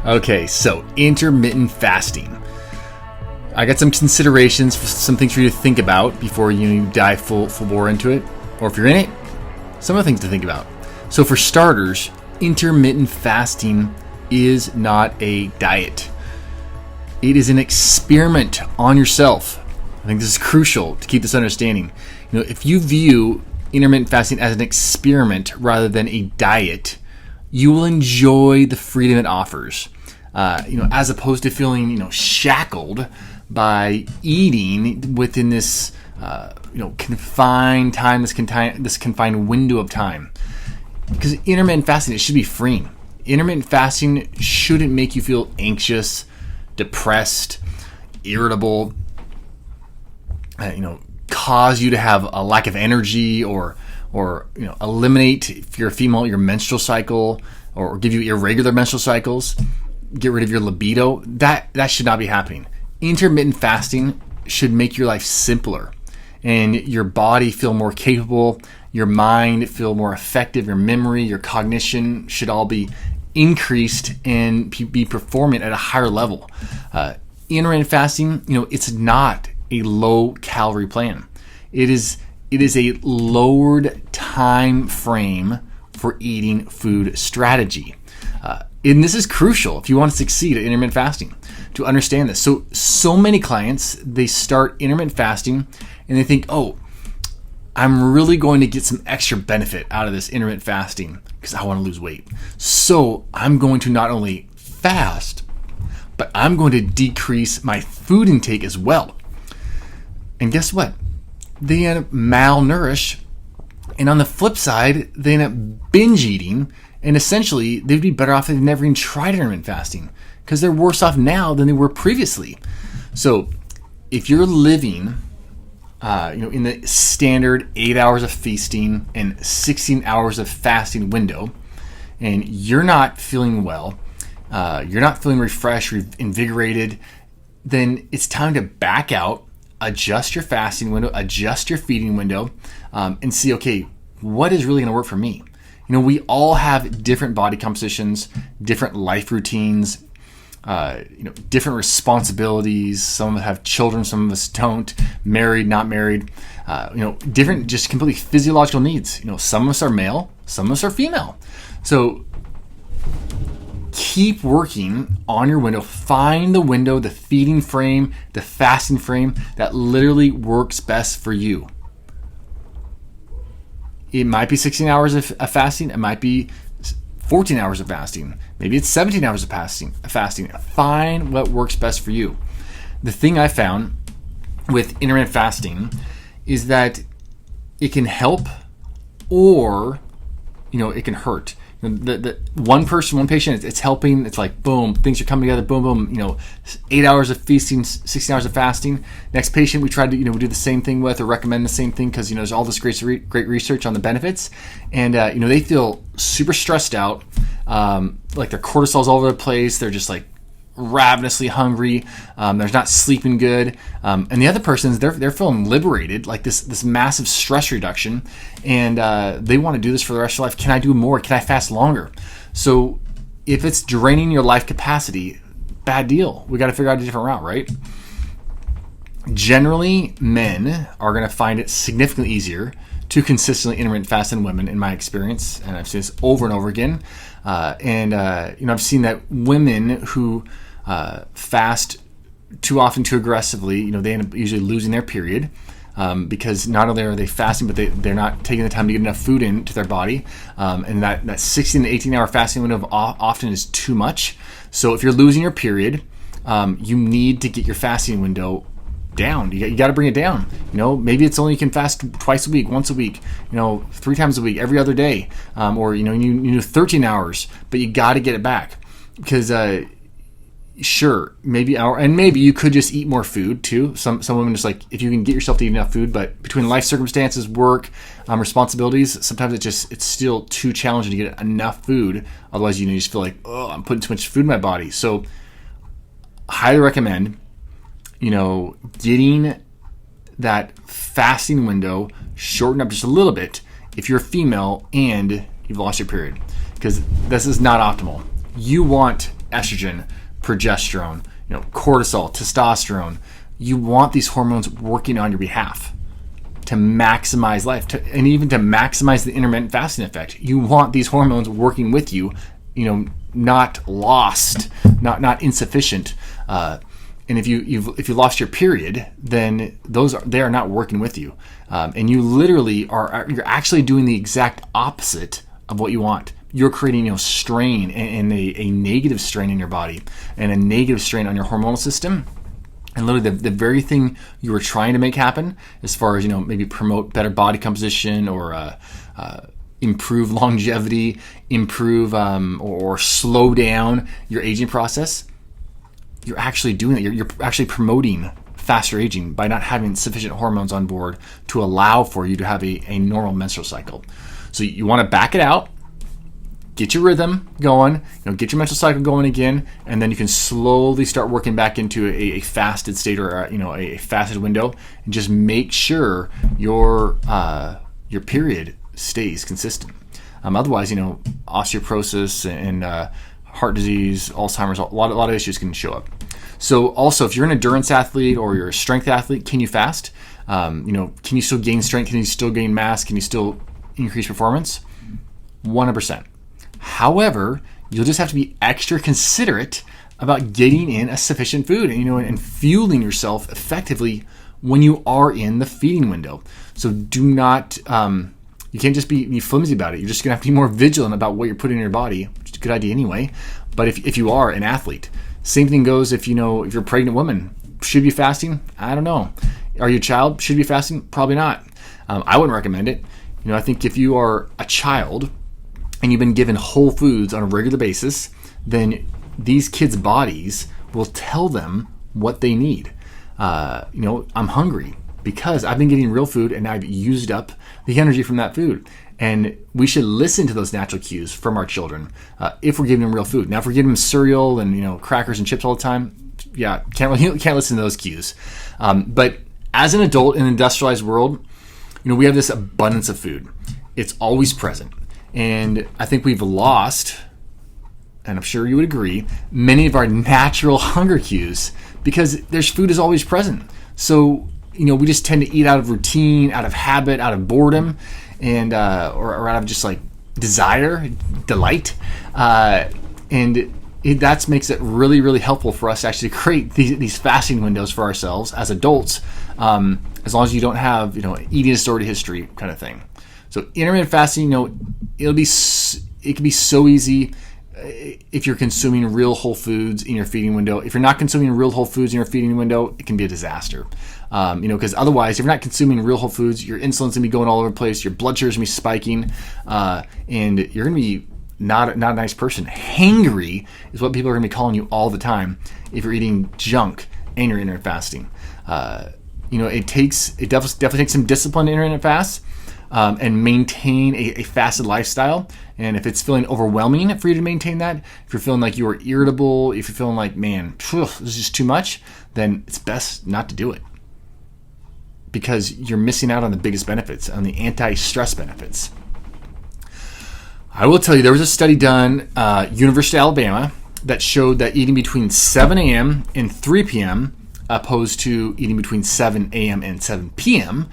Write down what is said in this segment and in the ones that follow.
Okay, so intermittent fasting. I got some considerations, some things for you to think about before you dive full bore into it. Or if you're in it, some other things to think about. So for starters, intermittent fasting is not a diet. It is an experiment on yourself. I think this is crucial to keep this understanding. If you view intermittent fasting as an experiment rather than a diet, you will enjoy the freedom it offers. As opposed to feeling, shackled by eating within this, confined time, this confined window of time. Because intermittent fasting, it should be freeing. Intermittent fasting shouldn't make you feel anxious, depressed, irritable, cause you to have a lack of energy or eliminate, if you're a female, your menstrual cycle, or give you irregular menstrual cycles, get rid of your libido. That should not be happening. Intermittent fasting should make your life simpler and your body feel more capable, your mind feel more effective, your memory, your cognition should all be increased and be performing at a higher level. Intermittent fasting, it's not a low calorie plan. It is a lowered time frame for eating food strategy. And this is crucial if you want to succeed at intermittent fasting, to understand this. So many clients, they start intermittent fasting and they think, oh, I'm really going to get some extra benefit out of this intermittent fasting because I want to lose weight. So I'm going to not only fast, but I'm going to decrease my food intake as well. And guess what? They end up malnourished. And on the flip side, they end up binge eating. And essentially, they'd be better off if they've never even tried intermittent fasting because they're worse off now than they were previously. So if you're living in the standard 8 hours of feasting and 16 hours of fasting window, and you're not feeling well, you're not feeling refreshed, invigorated, then it's time to back out, adjust your fasting window, adjust your feeding window, and see, okay, what is really going to work for me? We all have different body compositions, different life routines, different responsibilities. Some of us have children, some of us don't, married, not married, different just completely physiological needs. Some of us are male, some of us are female. So keep working on your window. Find the window, the feeding frame, the fasting frame that literally works best for you. It might be 16 hours of fasting. It might be 14 hours of fasting. Maybe it's 17 hours of fasting. Find what works best for you. The thing I found with intermittent fasting is that it can help or, it can hurt. The one patient, it's helping. It's like, boom, things are coming together. Boom, boom. 8 hours of feasting, 16 hours of fasting. Next patient, we tried to, we do the same thing with or recommend the same thing because, there's all this great research on the benefits. And, they feel super stressed out. Like their cortisol's all over the place. They're just like ravenously hungry. They're not sleeping good. And the other person's, they're feeling liberated, like this massive stress reduction. And they want to do this for the rest of their life. Can I do more? Can I fast longer? So if it's draining your life capacity, bad deal. We got to figure out a different route, right? Generally, men are going to find it significantly easier to consistently intermittent fast than women, in my experience. And I've seen this over and over again. I've seen that women who fast too often, too aggressively, they end up usually losing their period because not only are they fasting, but they're not taking the time to get enough food into their body. And that 16 to 18 hour fasting window often is too much. So if you're losing your period, you need to get your fasting window down. You got to bring it down. Maybe it's only you can fast twice a week, once a week, 3 times a week, every other day, or you do 13 hours, but you got to get it back because sure, maybe you could just eat more food too. Some women just like if you can get yourself to eat enough food, but between life circumstances, work, responsibilities, sometimes it's still too challenging to get enough food. Otherwise, you just feel like, oh, I'm putting too much food in my body. So, highly recommend. Getting that fasting window shortened up just a little bit if you're a female and you've lost your period, because this is not optimal. You want estrogen, progesterone, cortisol, testosterone. You want these hormones working on your behalf to maximize life, and even to maximize the intermittent fasting effect. You want these hormones working with you, not lost, not insufficient. And if you lost your period, then they are not working with you, and you literally you're actually doing the exact opposite of what you want. You're creating strain and a negative strain in your body and a negative strain on your hormonal system. And literally the very thing you were trying to make happen, as far as maybe promote better body composition or improve longevity, improve or slow down your aging process, you're actually doing that. You're actually promoting faster aging by not having sufficient hormones on board to allow for you to have a normal menstrual cycle. So you want to back it out, get your rhythm going, get your menstrual cycle going again, and then you can slowly start working back into a fasted state or a fasted window, and just make sure your period stays consistent. Otherwise, osteoporosis and heart disease, Alzheimer's, a lot of issues can show up. So also, if you're an endurance athlete or you're a strength athlete, can you fast? Can you still gain strength? Can you still gain mass? Can you still increase performance? 100%. However, you'll just have to be extra considerate about getting in a sufficient food and fueling yourself effectively when you are in the feeding window. So do not, you can't just be flimsy about it. You're just going to have to be more vigilant about what you're putting in your body, which is a good idea anyway. But if you are an athlete, same thing goes if you're a pregnant woman. Should you be fasting? I don't know. Are you a child? Should you be fasting? Probably not. I wouldn't recommend it. I think if you are a child and you've been given whole foods on a regular basis, then these kids' bodies will tell them what they need. I'm hungry because I've been getting real food and I've used up the energy from that food. And we should listen to those natural cues from our children if we're giving them real food. Now, if we're giving them cereal and crackers and chips all the time, can't listen to those cues. But as an adult in an industrialized world, we have this abundance of food. It's always present. And I think we've lost, and I'm sure you would agree, many of our natural hunger cues because food is always present. So, we just tend to eat out of routine, out of habit, out of boredom, and or out of just like desire, delight. And that makes it really, really helpful for us to actually create these fasting windows for ourselves as adults, as long as you don't have, eating disorder history kind of thing. So intermittent fasting, it can be so easy if you're consuming real whole foods in your feeding window. If you're not consuming real whole foods in your feeding window, it can be a disaster. Because otherwise, if you're not consuming real whole foods, your insulin's gonna be going all over the place, your blood sugar's gonna be spiking, and you're gonna be not a nice person. Hangry is what people are gonna be calling you all the time if you're eating junk and you're intermittent fasting. It definitely takes some discipline to intermittent fast. And maintain a fasted lifestyle. And if it's feeling overwhelming for you to maintain that, if you're feeling like you are irritable, if you're feeling like, man, this is just too much, then it's best not to do it. Because you're missing out on the biggest benefits, on the anti-stress benefits. I will tell you, there was a study done, University of Alabama, that showed that eating between 7 a.m. and 3 p.m. opposed to eating between 7 a.m. and 7 p.m.,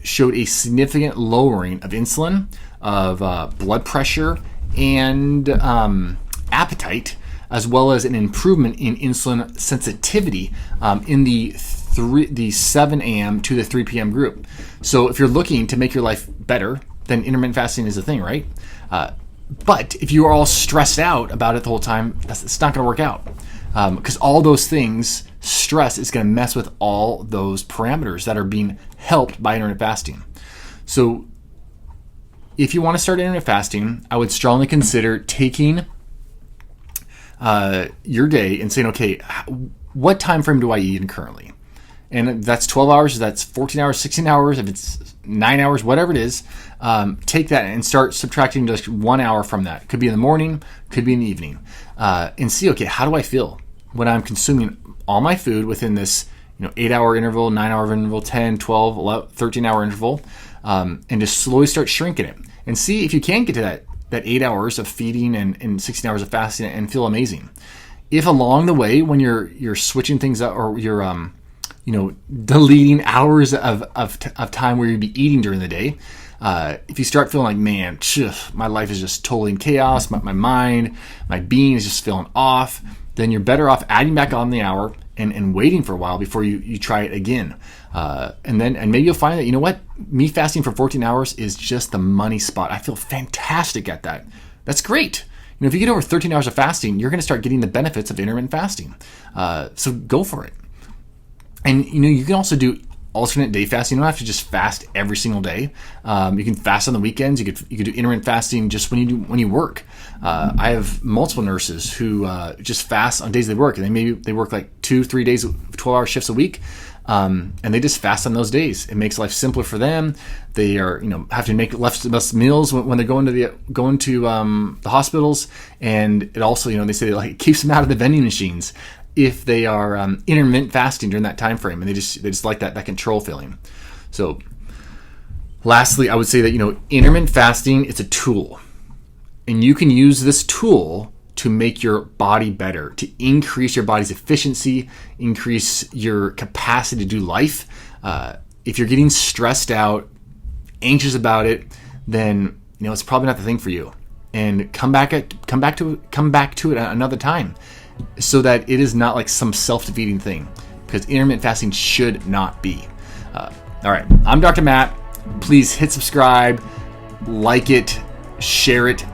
showed a significant lowering of insulin, of blood pressure, and appetite, as well as an improvement in insulin sensitivity in the 7 a.m. to the 3 p.m. group. So if you're looking to make your life better, then intermittent fasting is a thing, right? But if you are all stressed out about it the whole time, it's not going to work out. Because all those things, stress is going to mess with all those parameters that are being helped by intermittent fasting. So if you want to start intermittent fasting, I would strongly consider taking your day and saying, okay, what time frame do I eat in currently? And that's 12 hours, that's 14 hours, 16 hours, if it's 9 hours, whatever it is, take that and start subtracting just 1 hour from that. Could be in the morning, could be in the evening. And see, okay, how do I feel when I'm consuming all my food within this 8-hour interval, 9-hour interval, 10, 12, 11, 13-hour interval, and just slowly start shrinking it. And see if you can get to that that 8 hours of feeding and 16 hours of fasting and feel amazing. If along the way, when you're switching things up, or you're deleting hours of time where you'd be eating during the day, if you start feeling like, man, my life is just totally in chaos, my mind, my being is just feeling off, then you're better off adding back on the hour and waiting for a while before you try it again. And maybe you'll find that, you know what, me fasting for 14 hours is just the money spot. I feel fantastic at that. That's great. If you get over 13 hours of fasting, you're going to start getting the benefits of intermittent fasting. So go for it. And you can also do alternate day fasting. You don't have to just fast every single day. You can fast on the weekends. You could do intermittent fasting just when you work. I have multiple nurses who just fast on days they work, and they work like 2-3 days, 12-hour shifts a week, and they just fast on those days. It makes life simpler for them. They are have to make less meals when they're going to the hospitals, and it also they say it keeps them out of the vending machines if they are intermittent fasting during that time frame, and they just like that control feeling. So lastly, I would say that intermittent fasting, it's a tool, and you can use this tool to make your body better, to increase your body's efficiency, increase your capacity to do life. If you're getting stressed out, anxious about it, then it's probably not the thing for you. And come back to it at another time, so that it is not like some self-defeating thing, because intermittent fasting should not be. All right, I'm Dr. Matt. Please hit subscribe, like it, share it.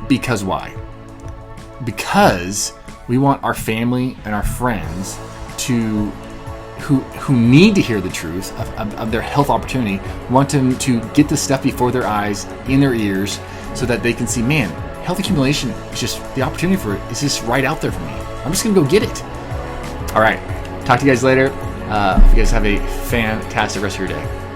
Because why? Because we want our family and our friends who need to hear the truth of their health opportunity, want them to get this stuff before their eyes, in their ears, so that they can see, man, health accumulation is just, the opportunity for it is just right out there for me. I'm just going to go get it. All right. Talk to you guys later. Hope you guys have a fantastic rest of your day.